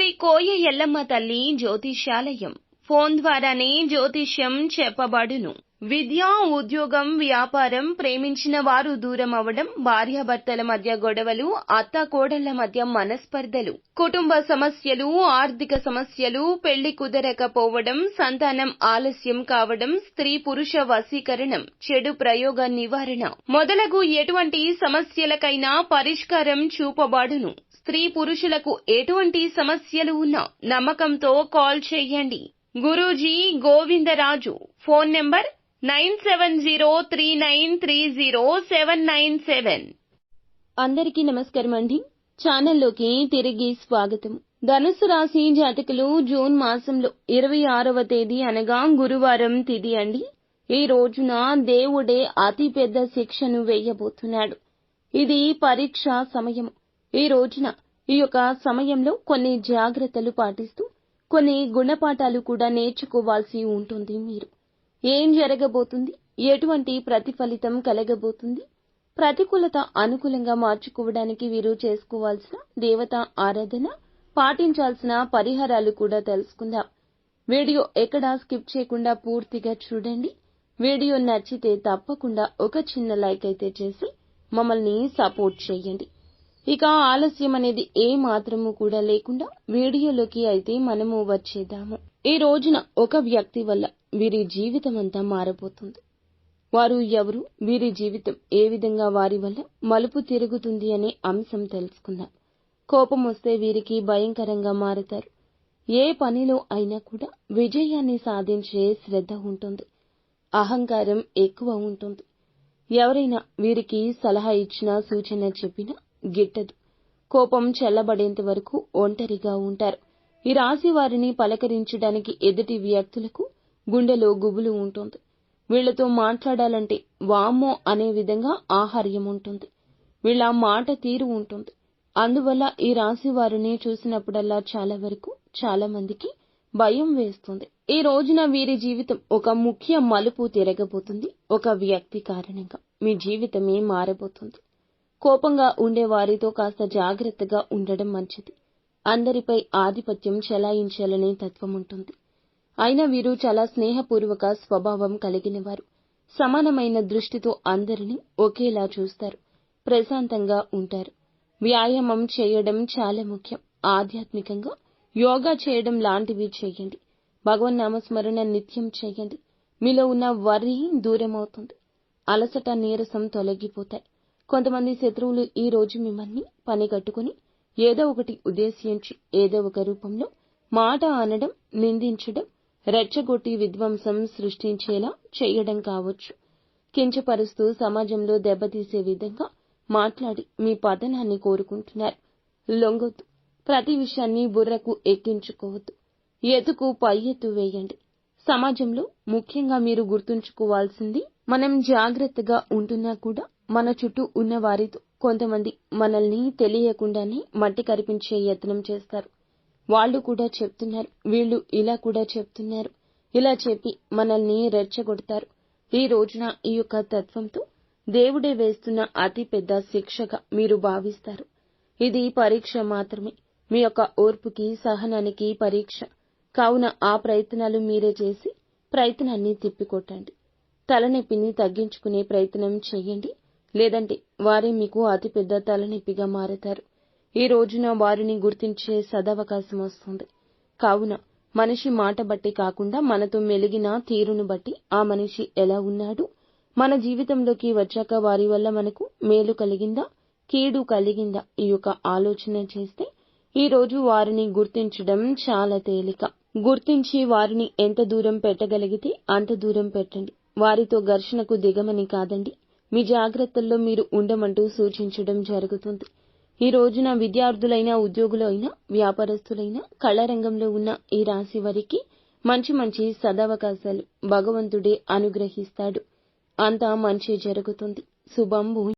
శ్రీ కోయ ఎల్లమ్మ తల్లి జ్యోతిష్యాలయం. ఫోన్ ద్వారానే జ్యోతిష్యం చెప్పబడును. విద్య, ఉద్యోగం, వ్యాపారం, ప్రేమించిన వారు దూరం అవడం, భార్యాభర్తల మధ్య గొడవలు, అత్తాకోడళ్ల మధ్య మనస్పర్ధలు, కుటుంబ సమస్యలు, ఆర్థిక సమస్యలు, పెళ్లి కుదరకపోవడం, సంతానం ఆలస్యం కావడం, స్త్రీ పురుష వశీకరణం, చెడు ప్రయోగ నివారణ మొదలగు ఎటువంటి సమస్యలకైనా పరిష్కారం చూపబడును. స్త్రీ పురుషులకు ఎటువంటి సమస్యలు ఉన్నా నమ్మకంతో కాల్ చేయండి. గురూజీ గోవిందరాజు. Phone number 9703930797. అందరికీ నమస్కారం అండి. ఛానల్లోకి తిరిగి స్వాగతం. ధనుసు రాశి జాతకులు జూన్ మాసంలో 26వ తేదీ అనగా గురువారం తిథి అండి. ఈ రోజున దేవుడే అతి పెద్ద శిక్షను వేయబోతున్నాడు. ఇది పరీక్షా సమయం. ఈ రోజున ఈ యొక్క సమయంలో కొన్ని జాగ్రత్తలు పాటిస్తూ కొన్ని గుణపాఠాలు కూడా నేర్చుకోవాల్సి ఉంటుంది. మీరు ఏం జరగబోతుంది, ఎటువంటి ప్రతిఫలితం కలగబోతుంది, ప్రతికూలత అనుకూలంగా మార్చుకోవడానికి వీరు చేసుకోవాల్సిన దేవతా ఆరాధన, పాటించాల్సిన పరిహారాలు కూడా తెలుసుకుందాం. వీడియో ఎక్కడా స్కిప్ చేయకుండా పూర్తిగా చూడండి. వీడియో నచ్చితే తప్పకుండా ఒక చిన్న లైక్ అయితే చేసి మమ్మల్ని సపోర్ట్ చేయండి. ఇక ఆలస్యం అనేది ఏ మాత్రము కూడా లేకుండా వీడియోలోకి అయితే మనము వచ్చేద్దాము. ఈ రోజున ఒక వ్యక్తి వల్ల వీరి జీవితం అంతా మారబోతుంది. వారు ఎవరు, వీరి జీవితం ఏ విధంగా వారి వల్ల మలుపు తిరుగుతుంది అనే అంశం తెలుసుకుందాం. కోపం వస్తే వీరికి భయంకరంగా మారుతారు. ఏ పనిలో అయినా కూడా విజయాన్ని సాధించే శ్రద్ధ ఉంటుంది. అహంకారం ఎక్కువ ఉంటుంది. ఎవరైనా వీరికి సలహా ఇచ్చినా, సూచన చెప్పినా గిట్టదు. కోపం చల్లబడేంత వరకు ఒంటరిగా ఉంటారు. ఈ రాశి వారిని పలకరించడానికి ఎదుటి వ్యక్తులకు గుండెలో గుబులు ఉంటుంది. వీళ్లతో మాట్లాడాలంటే వామ్మో అనే విధంగా ఆహార్యం ఉంటుంది. వీళ్ల మాట తీరు ఉంటుంది. అందువల్ల ఈ రాశి వారిని చూసినప్పుడల్లా చాలా వరకు చాలా మందికి భయం వేస్తుంది. ఈ రోజున వీరి జీవితం ఒక ముఖ్య మలుపు తిరగబోతుంది. ఒక వ్యక్తి కారణంగా మీ జీవితమే మారబోతుంది. కోపంగా ఉండే వారితో కాస్త జాగ్రత్తగా ఉండడం మంచిది. అందరిపై ఆధిపత్యం చెలాయించాలనే తత్వం ఉంటుంది. అయినా వీరు చాలా స్నేహపూర్వక స్వభావం కలిగిన వారు. సమానమైన దృష్టితో అందరినీ ఒకేలా చూస్తారు. ప్రశాంతంగా ఉంటారు. వ్యాయామం చేయడం చాలా ముఖ్యం. ఆధ్యాత్మికంగా యోగా చేయడం లాంటివి చేయండి. భగవన్నామస్మరణ నిత్యం చేయండి. మీలో ఉన్న వర్రీ దూరమవుతుంది. అలసట, నీరసం తొలగిపోతాయి. కొంతమంది శత్రువులు ఈ రోజు మిమ్మల్ని పని కట్టుకుని ఏదో ఒకటి ఉద్దేశించి ఏదో ఒక రూపంలో మాట అనడం, నిందించడం, రెచ్చగొట్టి విధ్వంసం సృష్టించేలా చేయడం కావచ్చు. కించపరుస్తూ సమాజంలో దెబ్బతీసే విధంగా మాట్లాడి మీ పతనాన్ని కోరుకుంటున్నారు. లొంగొద్దు. ప్రతి విషయాన్ని బుర్రకు ఎక్కించుకోవద్దు. ఎత్తుకు పై ఎత్తు వేయండి. సమాజంలో ముఖ్యంగా మీరు గుర్తుంచుకోవాల్సింది, మనం జాగ్రత్తగా ఉంటున్నా కూడా మన చుట్టూ ఉన్న వారితో కొంతమంది మనల్ని తెలియకుండానే మట్టి కరిపించే యత్నం చేస్తారు. వాళ్ళు కూడా చెప్తున్నారు, వీళ్ళు ఇలా కూడా చెప్తున్నారు, ఇలా చెప్పి మనల్ని రెచ్చగొడతారు. ఈ రోజున ఈ యొక్క తత్వంతో దేవుడే వేస్తున్న అతి పెద్ద శిక్షగా మీరు భావిస్తారు. ఇది పరీక్ష మాత్రమే. మీ యొక్క ఓర్పుకి, సహనానికి పరీక్ష. కావున ఆ ప్రయత్నాలు మీరే చేసి ప్రయత్నాన్ని తిప్పికొట్టండి. తలనొప్పిని తగ్గించుకునే ప్రయత్నం చేయండి. లేదంటే వారే మీకు అతిపెద్ద తలనొప్పిగా మారతారు. ఈ రోజున వారిని గుర్తించే సదవకాశం వస్తుంది. కావున మనిషి మాట బట్టి కాకుండా మనతో మెలిగిన తీరును బట్టి ఆ మనిషి ఎలా ఉన్నాడు, మన జీవితంలోకి వచ్చాక వారి వల్ల మనకు మేలు కలిగిందా, కీడు కలిగిందా, ఈ యొక్క ఆలోచన చేస్తే ఈ రోజు వారిని గుర్తించడం చాలా తేలిక. గుర్తించి వారిని ఎంత దూరం పెట్టగలిగితే అంత దూరం పెట్టండి. వారితో ఘర్షణకు దిగమని కాదండి, మీ జాగ్రత్తల్లో మీరు ఉండమంటూ సూచించడం జరుగుతుంది. ఈ రోజున విద్యార్థులైనా, ఉద్యోగులైనా, వ్యాపారస్తులైనా, కళారంగంలో ఉన్న ఈ రాశి వారికి మంచి మంచి సదవకాశాలు భగవంతుడే అనుగ్రహిస్తాడు. అంతా మంచి జరుగుతుంది. శుభం భూయాత్.